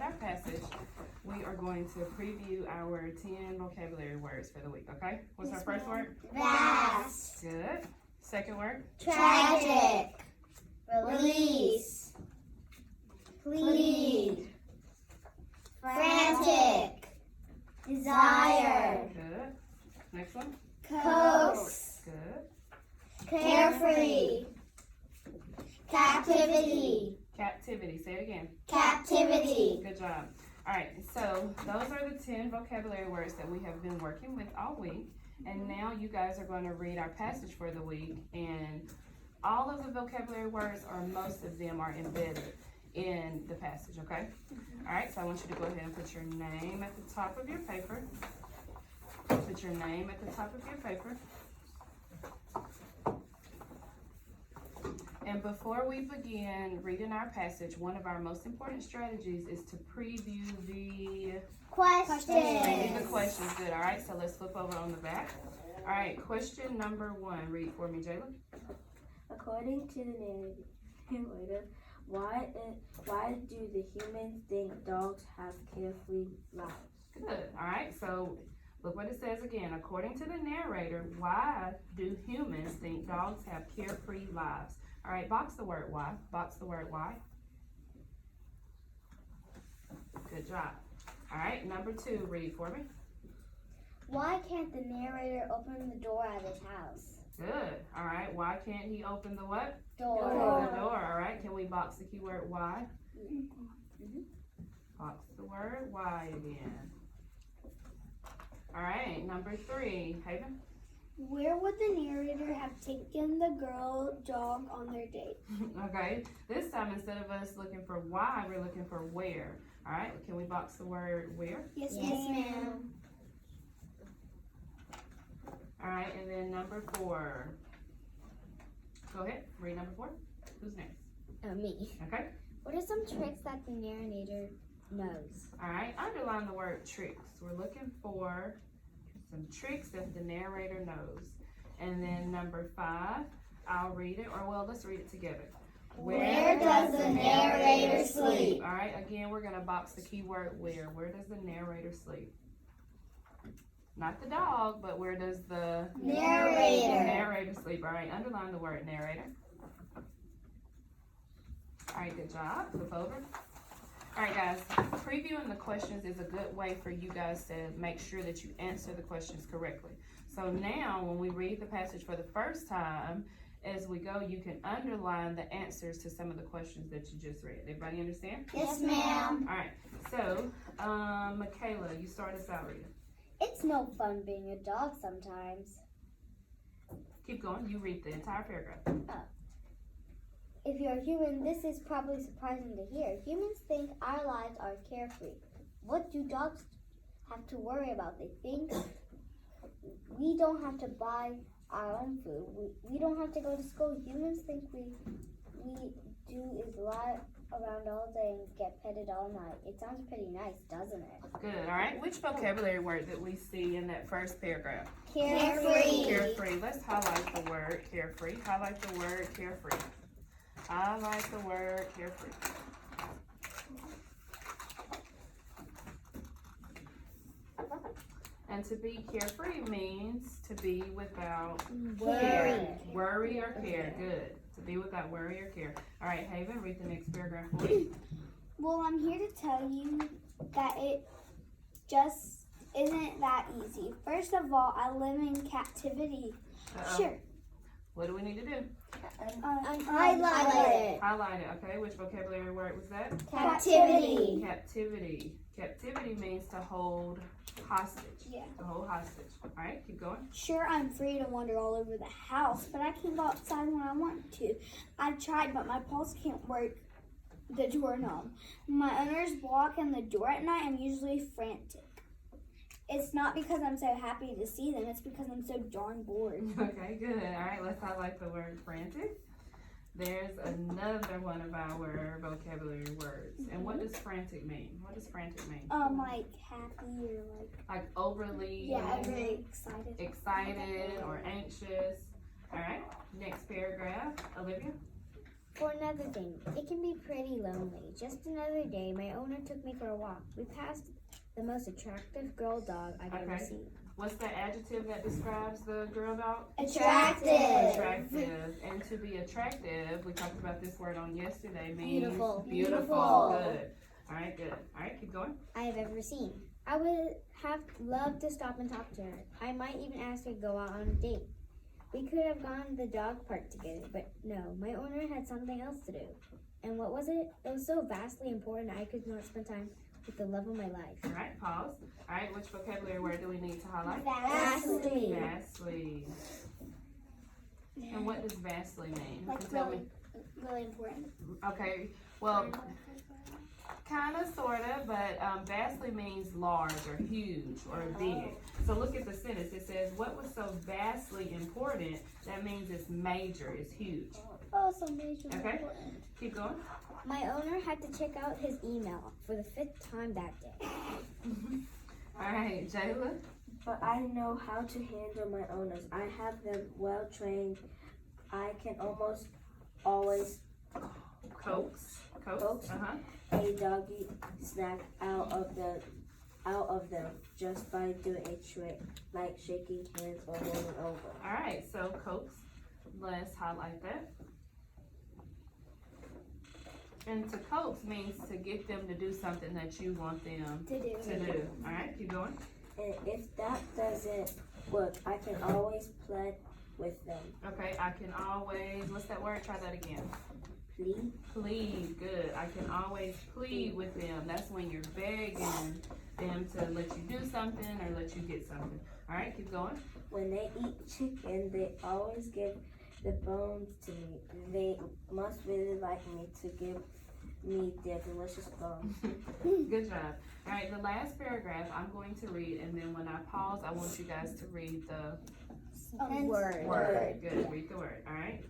start our passage, we are going to preview our 10 vocabulary words for the week, okay? What's our first word? Vast. Good. Second word? Tragic. Release. Plead. Frantic. Desire. Good. Next one? Coax. Good. Carefree. Captivity. Captivity. Say it again. Captivity. Good job. All right, so those are the 10 vocabulary words that we have been working with all week. And now you guys are going to read our passage for the week. And all of the vocabulary words, or most of them, are embedded in the passage, okay? All right, so I want you to go ahead and put your name at the top of your paper. Put your name at the top of your paper. And before we begin reading our passage, one of our most important strategies is to preview the questions. Good. All right, so let's flip over on the back. All right, question number 1. Read for me, Jayla. According to the narrator, why do the humans think dogs have carefree lives? Good. All right, so look what it says again. According to the narrator, why do humans think dogs have carefree lives? All right, box the word why. Box the word why. Good job. All right, number 2, read for me. Why can't the narrator open the door at his house? Good. All right, why can't he open the what? Door. The door. All right, can we box the keyword why? Box the word why again. All right, number 3, Haven. Where would the narrator have taken the girl dog on their date? Okay, this time instead of us looking for why, we're looking for where. All right, can we box the word where? Yes, ma'am. All right, and then number 4. Go ahead, read number 4. Who's next? Me. Okay. What are some tricks that the narrator knows? All right, underline the word tricks. We're looking for some tricks that the narrator knows. And then number 5, I'll read it, or well, let's read it together. Where does the narrator sleep? All right, again, we're gonna box the keyword where. Where does the narrator sleep? Not the dog, but where does the narrator sleep? All right, underline the word narrator. All right, good job. Flip over. All right, guys, previewing the questions is a good way for you guys to make sure that you answer the questions correctly. So now, when we read the passage for the first time, as we go, you can underline the answers to some of the questions that you just read. Everybody understand? Yes, ma'am. All right, so, Michaela, you start us out reading. It's no fun being a dog sometimes. Keep going. You read the entire paragraph. If you're a human, this is probably surprising to hear. Humans think our lives are carefree. What do dogs have to worry about? They think we don't have to buy our own food. We don't have to go to school. Humans think we do is lie around all day and get petted all night. It sounds pretty nice, doesn't it? Good. All right. Which vocabulary word did we see in that first paragraph? Carefree. Carefree. Let's highlight the word carefree. Highlight the word carefree. Highlight the word carefree. And to be carefree means to be without worry or care. Good. To be without worry or care. All right, Haven, read the next paragraph for me. Well, I'm here to tell you that it just isn't that easy. First of all, I live in captivity. Uh-oh. Sure. What do we need to do? Highlight it. Highlight it. Okay, which vocabulary word was that? Captivity. Captivity. Captivity means to hold hostage. Yeah. To hold hostage. All right, keep going. Sure, I'm free to wander all over the house, but I can't go outside when I want to. I've tried, but my paws can't work the doorknob. My owners walk in the door at night. I'm usually frantic. It's not because I'm so happy to see them. It's because I'm so darn bored. Okay, good. All right, let's highlight the word frantic. There's another one of our vocabulary words. And what does frantic mean? What does frantic mean? Like happy or Like overly very excited. excited or anxious. All right, next paragraph. Olivia? For another thing, it can be pretty lonely. Just another day, my owner took me for a walk. We passed the most attractive girl dog I've ever Okay. seen. What's the adjective that describes the girl dog? Attractive. Attractive. And to be attractive, we talked about this word on yesterday, means Beautiful. Beautiful. Good. All right, good. All right, keep going. I have ever seen. I would have loved to stop and talk to her. I might even ask her to go out on a date. We could have gone to the dog park together, but no, my owner had something else to do. And what was it? It was so vastly important I could not spend time with the love of my life. All right, pause. All right, which vocabulary word do we need to highlight? Vastly. Vastly. And what does vastly mean? Who Like can tell me? really important. Okay, well, kind of, sort of, but vastly means large or huge or big. So look at the sentence. It says, what was so vastly important? That means it's major, it's huge. Oh, so major. Okay. Keep going. My owner had to check out his email for the 5th time that day. All right, Jayla. But I know how to handle my owners. I have them well trained. I can almost always Coax. Coax? Uh-huh. a doggy snack out of them just by doing a trick like shaking hands or rolling over. All right, so coax. Let's highlight that. And to coax means to get them to do something that you want them To do. to do. All right, keep going. And if that doesn't work, I can always plead with them. Okay, I can always, what's that word? Try that again. Plead. Plead, good. I can always plead with them. That's when you're begging them to let you do something or let you get something. All right, keep going. When they eat chicken, they always give the bones to me. They must really like me to give me their delicious bones. Good job. All right, the last paragraph I'm going to read, and then when I pause, I want you guys to read the word. Good, read the word. All right.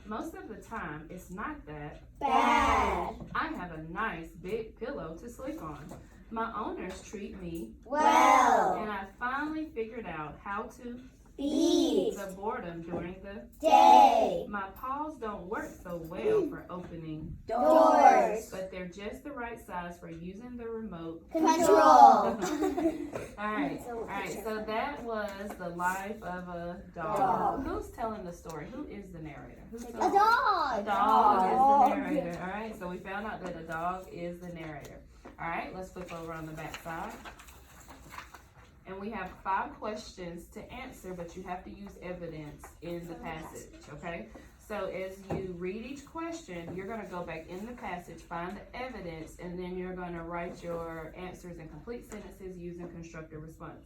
Most of the time, it's not that Bad. I have a nice big pillow to sleep on. My owners treat me Well. and I finally figured out how to Beat. the boredom during the Day. My paws don't work so well for opening, Doors. but they're just the right size for using the remote. Control. All right, so that was the life of a dog. Who's telling the story? Who is the narrator? Who's A telling? dog. A dog is the narrator. All right, so we found out that a dog is the narrator. All right, let's flip over on the back side. And we have 5 questions to answer, but you have to use evidence in the passage, okay? So as you read each question, you're gonna go back in the passage, find the evidence, and then you're gonna write your answers in complete sentences using constructive response.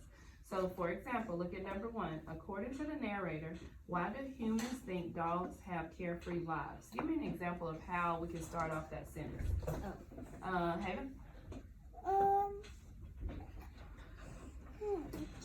So for example, look at number 1. According to the narrator, why do humans think dogs have carefree lives? Give me an example of how we can start off that sentence. Haven?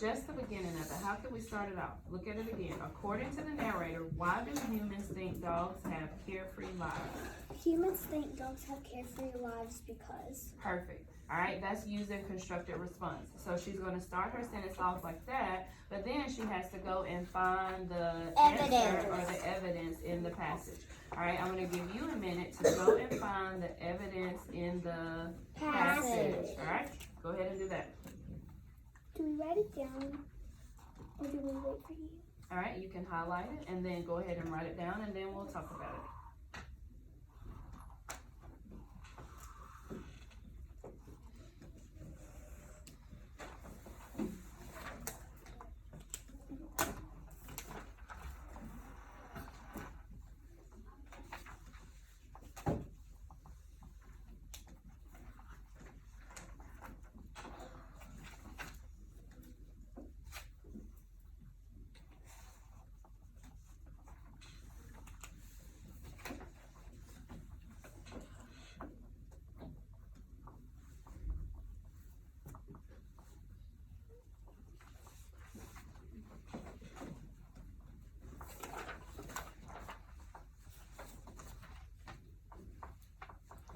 Just the beginning of it. How can we start it off? Look at it again. According to the narrator, why do humans think dogs have carefree lives? Humans think dogs have carefree lives because. Perfect. All right, that's using constructive response. So she's going to start her sentence off like that, but then she has to go and find the answer or the evidence in the passage. All right, I'm going to give you a minute to go and find the evidence in the passage. All right, go ahead and do that. Do we write it down or do we wait for you? All right, you can highlight it and then go ahead and write it down and then we'll talk about it.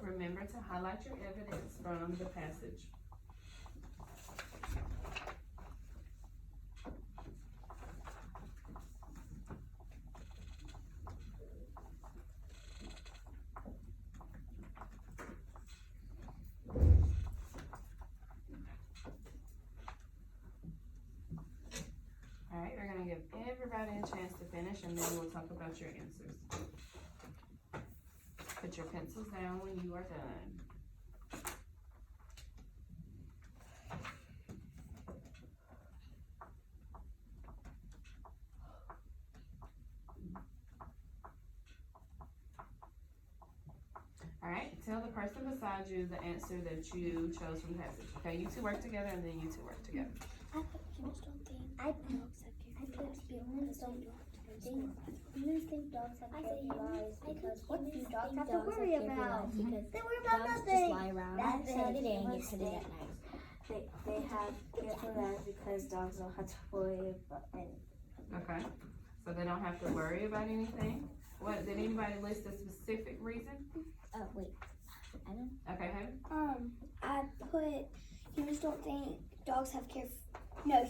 Remember to highlight your evidence from the passage. everybody a chance to finish and then we'll talk about your answers. Put your pencils down when you are done. Alright, tell the person beside you the answer that you chose from the passage. Okay, you two work together and then you two work together. I put humans don't think humans think dogs have carefree lives because what do dogs have to worry about? Because They worry about dogs just nothing. lie around That's all it. day and get petted at night. They have carefree lives because dogs don't have to worry about anything. Okay, so they don't have to worry about anything? What, did anybody list a specific reason? Oh wait, I don't. Okay, Haley? I put humans don't think dogs have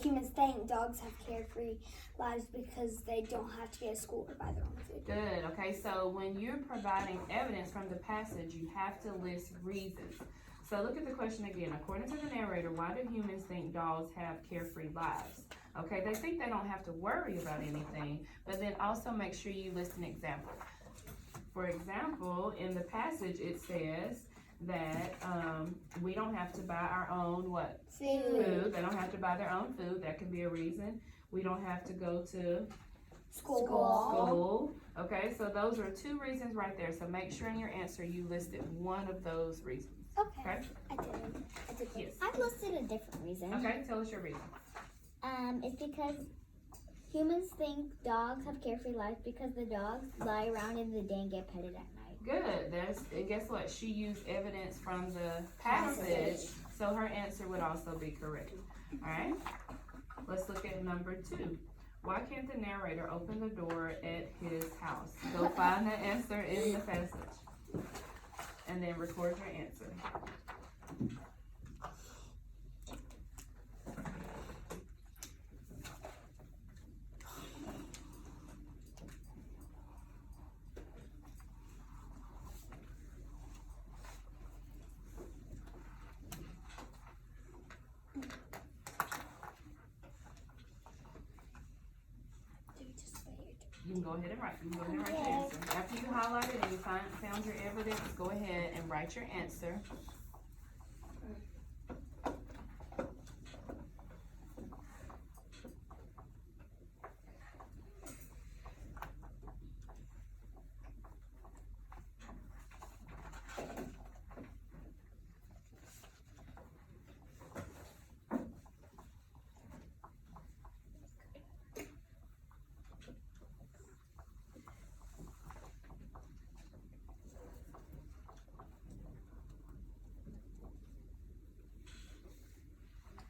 humans think dogs have carefree lives because they don't have to get to school or buy their own food. Good, okay, so when you're providing evidence from the passage, you have to list reasons. So look at the question again. According to the narrator, why do humans think dogs have carefree lives? Okay, they think they don't have to worry about anything, but then also make sure you list an example. For example, in the passage, it says that we don't have to buy our own what? Food. They don't have to buy their own food. That could be a reason. We don't have to go to school. Okay, so those are two reasons right there. So make sure in your answer you listed one of those reasons. Okay. Okay? I didn't. Yes. I've listed a different reason. Okay, tell us your reason. It's because humans think dogs have carefree lives because the dogs lie around in the day and get petted at night. Good. And guess what? She used evidence from the passage, so her answer would also be correct. All right. Let's look at number 2. Why can't the narrator open the door at his house? Go find the answer in the passage, and then record your answer. You can go ahead and write. You can go ahead and write your answer. After you highlight it and you found your evidence, go ahead and write your answer.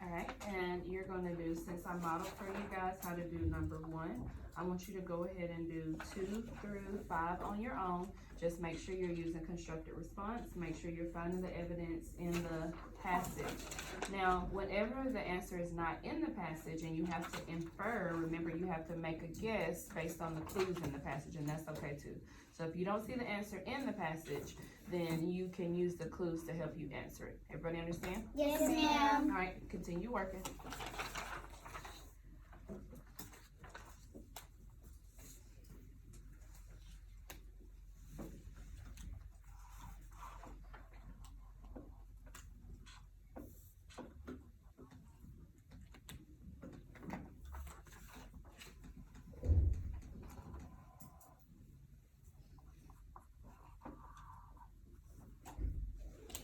Alright, and you're going to do, since I modeled for you guys how to do number 1, I want you to go ahead and do 2 through 5 on your own. Just make sure you're using constructed response. Make sure you're finding the evidence in the passage. Now, whenever the answer is not in the passage and you have to infer, remember you have to make a guess based on the clues in the passage, and that's okay too. So if you don't see the answer in the passage, then you can use the clues to help you answer it. Everybody understand? Yes, ma'am. All right, continue working.